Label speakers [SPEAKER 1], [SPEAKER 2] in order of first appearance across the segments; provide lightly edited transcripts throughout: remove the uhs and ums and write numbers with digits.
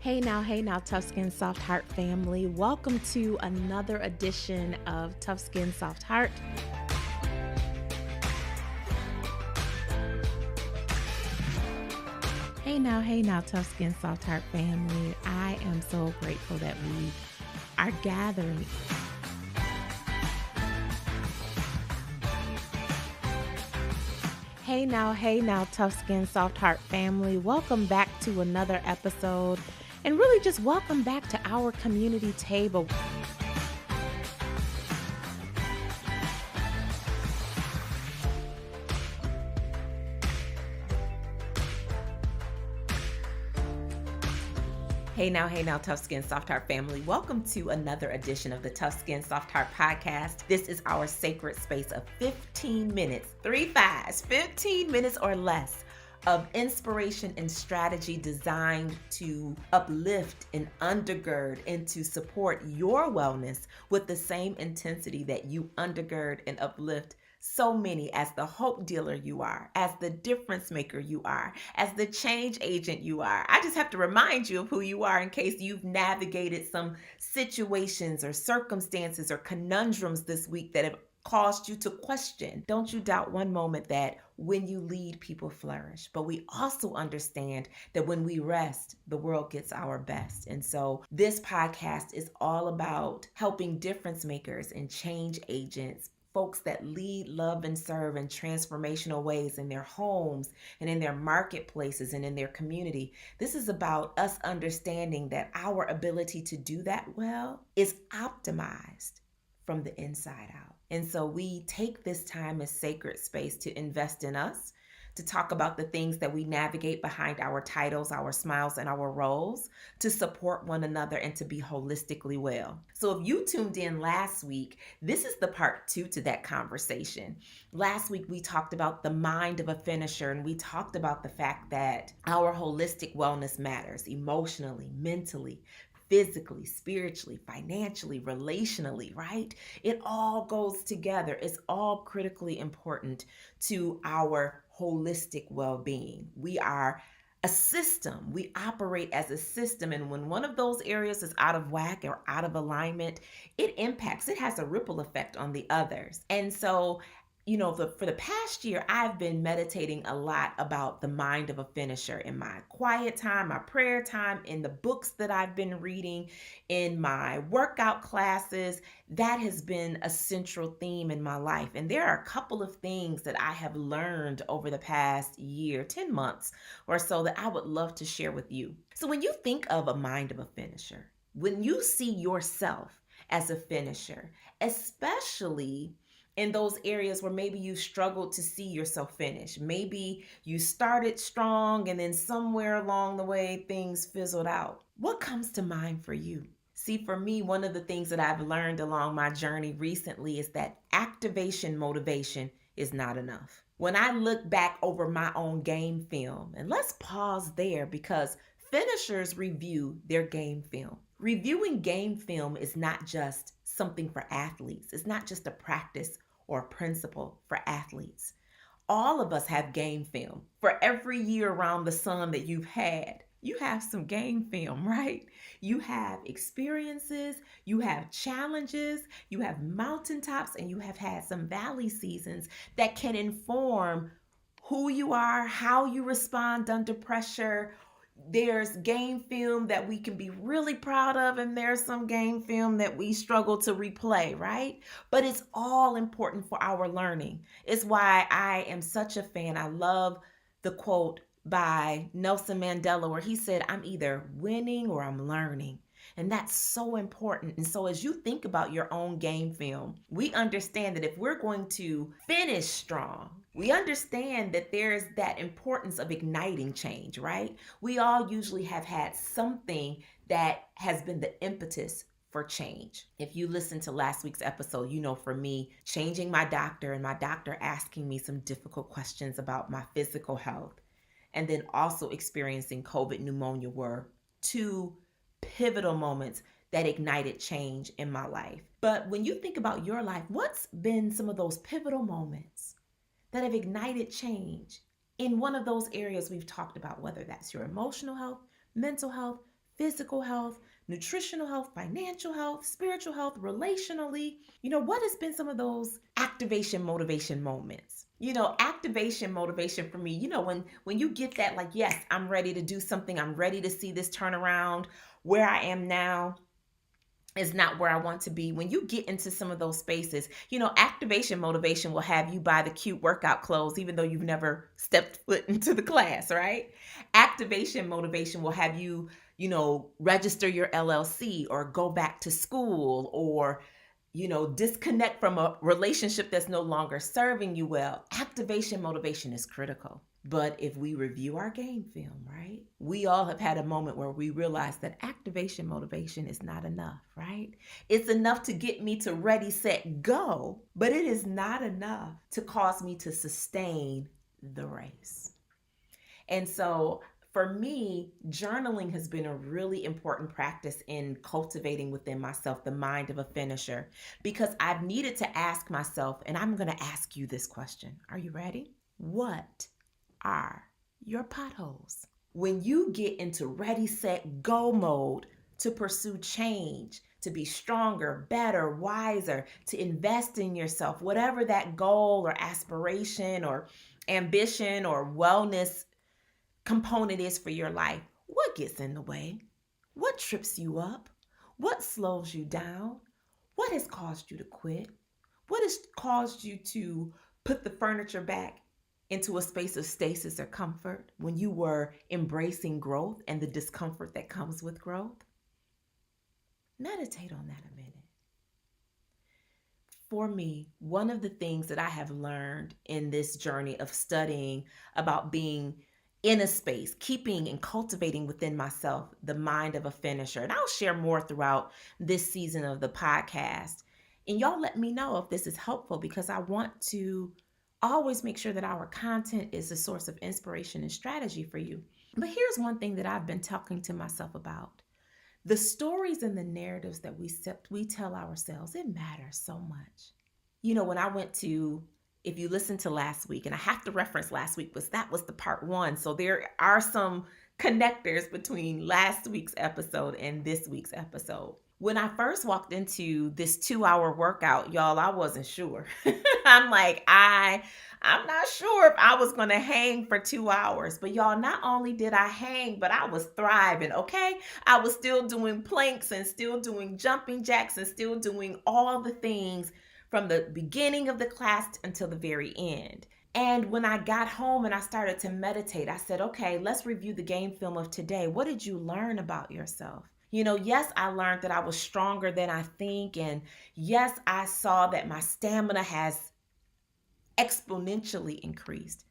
[SPEAKER 1] Hey now, Tough Skin Soft Heart family. Welcome to another edition of Tough Skin Soft Heart. Hey now, Tough Skin Soft Heart family. I am so grateful that we are gathering. Hey now, Tough Skin Soft Heart family. Welcome back to another episode. And really just welcome back to our community table. Hey now, Tough Skin Soft Heart family. Welcome to another edition of the Tough Skin Soft Heart podcast. This is our sacred space of 15 minutes, 15 minutes or less of inspiration and strategy designed to uplift and undergird and to support your wellness with the same intensity that you undergird and uplift so many as the hope dealer you are, as the difference maker you are, as the change agent you are. I just have to remind you of who you are in case you've navigated some situations or circumstances or conundrums this week that have caused you to question. Don't you doubt one moment that when you lead, people flourish. But we also understand that when we rest, the world gets our best. And so this podcast is all about helping difference makers and change agents, folks that lead, love, and serve in transformational ways in their homes and in their marketplaces and in their community. This is about us understanding that our ability to do that well is optimized from the inside out. And so we take this time as sacred space to invest in us, to talk about the things that we navigate behind our titles, our smiles, and our roles, to support one another and to be holistically well. So if you tuned in last week, this is the part 2 to that conversation. Last week, we talked about the mind of a finisher, and we talked about the fact that our holistic wellness matters emotionally, mentally, physically, spiritually, financially, relationally, right? It all goes together. It's all critically important to our holistic well-being. We are a system. We operate as a system. And when one of those areas is out of whack or out of alignment, it has a ripple effect on the others. And so for the past year, I've been meditating a lot about the mind of a finisher in my quiet time, my prayer time, in the books that I've been reading, in my workout classes. That has been a central theme in my life. And there are a couple of things that I have learned over the past year, 10 months or so, that I would love to share with you. So when you think of a mind of a finisher, when you see yourself as a finisher, especially in those areas where maybe you struggled to see yourself finish. Maybe you started strong and then somewhere along the way things fizzled out. What comes to mind for you? See, for me, one of the things that I've learned along my journey recently is that activation motivation is not enough. When I look back over my own game film, and let's pause there because finishers review their game film. Reviewing game film is not just something for athletes. It's not just a practice or principle for athletes. All of us have game film. For every year around the sun that you've had, you have some game film, right? You have experiences, you have challenges, you have mountaintops, and you have had some valley seasons that can inform who you are, how you respond under pressure. There's game film that we can be really proud of, and there's some game film that we struggle to replay, right? But it's all important for our learning. It's why I am such a fan. I love the quote by Nelson Mandela where he said, "I'm either winning or I'm learning." And that's so important. And so as you think about your own game film, we understand that if we're going to finish strong, we understand that there's that importance of igniting change, right? We all usually have had something that has been the impetus for change. If you listened to last week's episode, for me, changing my doctor and my doctor asking me some difficult questions about my physical health, and then also experiencing COVID pneumonia were two pivotal moments that ignited change in my life. But when you think about your life, what's been some of those pivotal moments that have ignited change in one of those areas we've talked about, whether that's your emotional health, mental health, physical health, nutritional health, financial health, spiritual health, relationally. What has been some of those activation motivation moments? Activation motivation for me, when you get that, like, yes, I'm ready to do something, I'm ready to see this turn around. Where I am now is not where I want to be. When you get into some of those spaces, activation motivation will have you buy the cute workout clothes, even though you've never stepped foot into the class, right? Activation motivation will have you, register your LLC or go back to school or, disconnect from a relationship that's no longer serving you well. Activation motivation is critical. But if we review our game film, right, we all have had a moment where we realize that activation motivation is not enough, right? It's enough to get me to ready, set, go, but it is not enough to cause me to sustain the race. And so for me, journaling has been a really important practice in cultivating within myself the mind of a finisher, because I've needed to ask myself, and I'm going to ask you this question. Are you ready? What are your potholes? When you get into ready, set, go mode to pursue change, to be stronger, better, wiser, to invest in yourself, whatever that goal or aspiration or ambition or wellness component is for your life, what gets in the way? What trips you up? What slows you down? What has caused you to quit? What has caused you to put the furniture back into a space of stasis or comfort when you were embracing growth and the discomfort that comes with growth? Meditate on that a minute. For me, one of the things that I have learned in this journey of studying about being in a space, keeping and cultivating within myself the mind of a finisher, and I'll share more throughout this season of the podcast. And y'all let me know if this is helpful, because I want to always make sure that our content is a source of inspiration and strategy for you. But here's one thing that I've been talking to myself about. The stories and the narratives that we tell ourselves, it matters so much. When I went to, if you listened to last week, and I have to reference last week because that was the part one. So there are some connectors between last week's episode and this week's episode. When I first walked into this 2-hour workout, y'all, I wasn't sure. I'm like, I'm not sure if I was going to hang for 2 hours. But y'all, not only did I hang, but I was thriving, okay? I was still doing planks and still doing jumping jacks and still doing all the things from the beginning of the class until the very end. And when I got home and I started to meditate, I said, okay, let's review the game film of today. What did you learn about yourself? Yes, I learned that I was stronger than I think. And yes, I saw that my stamina has exponentially increased.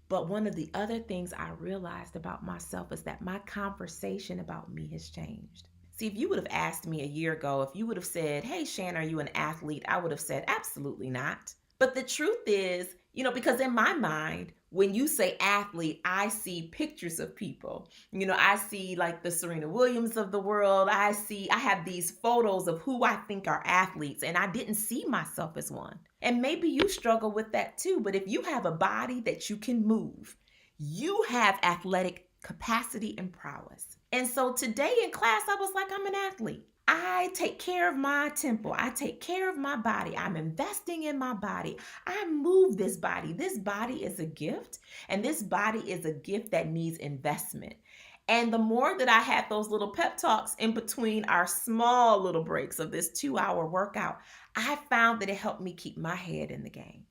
[SPEAKER 1] But one of the other things I realized about myself is that my conversation about me has changed. See, if you would have asked me a year ago, if you would have said, hey, Shannon, are you an athlete? I would have said, absolutely not. But the truth is, because in my mind, when you say athlete, I see pictures of people. I see like the Serena Williams of the world. I have these photos of who I think are athletes, and I didn't see myself as one. And maybe you struggle with that too. But if you have a body that you can move, you have athletic capacity and prowess. And so today in class, I was like, I'm an athlete. I take care of my temple. I take care of my body. I'm investing in my body. I move this body. This body is a gift, and this body is a gift that needs investment. And the more that I had those little pep talks in between our small little breaks of this 2-hour workout, I found that it helped me keep my head in the game.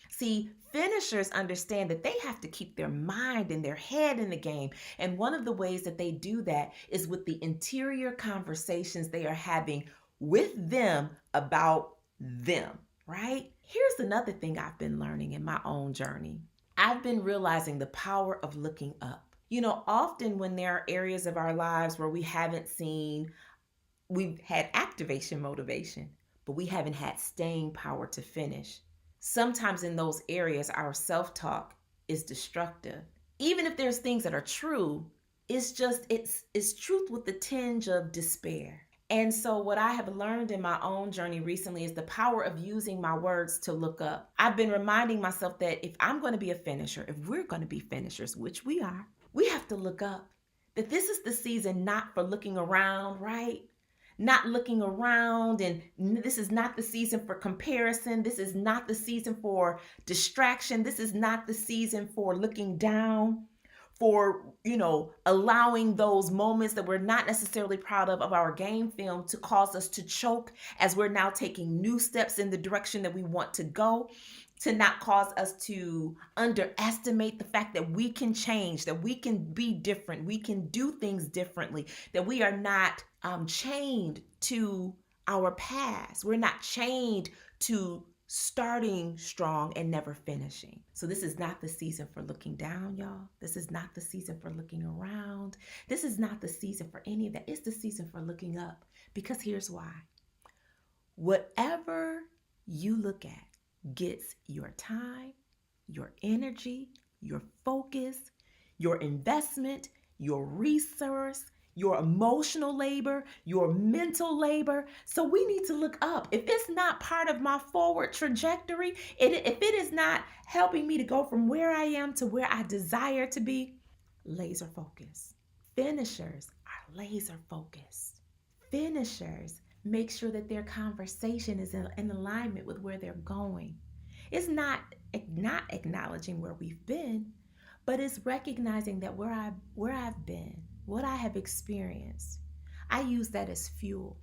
[SPEAKER 1] See, finishers understand that they have to keep their mind and their head in the game. And one of the ways that they do that is with the interior conversations they are having with them about them, right? Here's another thing I've been learning in my own journey. I've been realizing the power of looking up. Often when there are areas of our lives where we've had activation motivation, but we haven't had staying power to finish. Sometimes in those areas, our self-talk is destructive. Even if there's things that are true, it's truth with the tinge of despair. And so what I have learned in my own journey recently is the power of using my words to look up. I've been reminding myself that if I'm going to be a finisher, if we're going to be finishers, which we are, we have to look up. That this is the season not for looking around, right? Not looking around, and this is not the season for comparison. This is not the season for distraction. This is not the season for looking down, for allowing those moments that we're not necessarily proud of our game film to cause us to choke as we're now taking new steps in the direction that we want to go, to not cause us to underestimate the fact that we can change, that we can be different, we can do things differently, that we are not chained to our past. We're not chained to starting strong and never finishing. So this is not the season for looking down, y'all. This is not the season for looking around. This is not the season for any of that. It's the season for looking up, because here's why. Whatever you look at gets your time, your energy, your focus, your investment, your resource, your emotional labor, your mental labor. So we need to look up. If it's not part of my forward trajectory, if it is not helping me to go from where I am to where I desire to be, laser focus. Finishers are laser focused. Finishers make sure that their conversation is in alignment with where they're going. It's not acknowledging where we've been, but it's recognizing that where I've been, what I have experienced, I use that as fuel.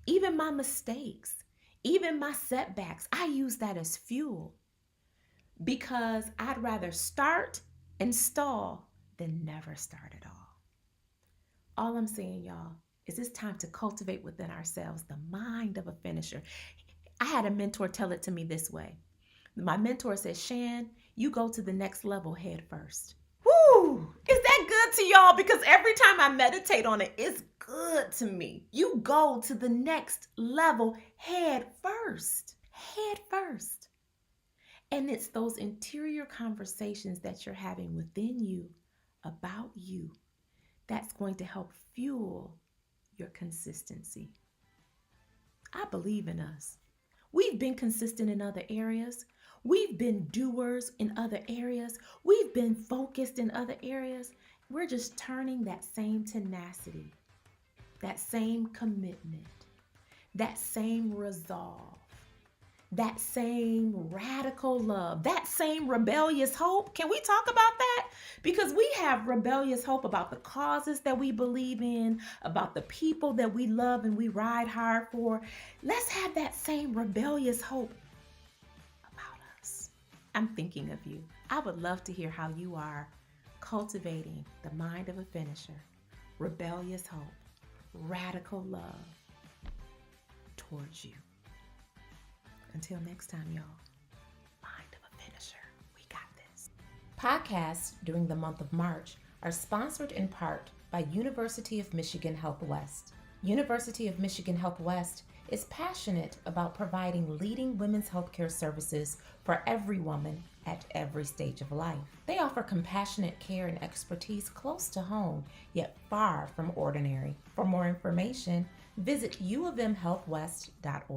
[SPEAKER 1] Even my mistakes, even my setbacks, I use that as fuel, because I'd rather start and stall than never start at all. All I'm saying, y'all, is it's time to cultivate within ourselves the mind of a finisher. I had a mentor tell it to me this way. My mentor said, Shan, you go to the next level head first. Woo! Is that good to y'all? Because every time I meditate on it, it's good to me. You go to the next level head first. Head first. And it's those interior conversations that you're having within you about you that's going to help fuel your consistency. I believe in us. We've been consistent in other areas. We've been doers in other areas. We've been focused in other areas. We're just turning that same tenacity, that same commitment, that same resolve, that same radical love, that same rebellious hope. Can we talk about that? Because we have rebellious hope about the causes that we believe in, about the people that we love and we ride hard for. Let's have that same rebellious hope about us. I'm thinking of you. I would love to hear how you are cultivating the mind of a finisher, rebellious hope, radical love towards you. Until next time, y'all, mind of a finisher. We got this. Podcasts during the month of March are sponsored in part by University of Michigan Health West. University of Michigan Health West is passionate about providing leading women's healthcare services for every woman at every stage of life. They offer compassionate care and expertise close to home, yet far from ordinary. For more information, visit uofmhealthwest.org.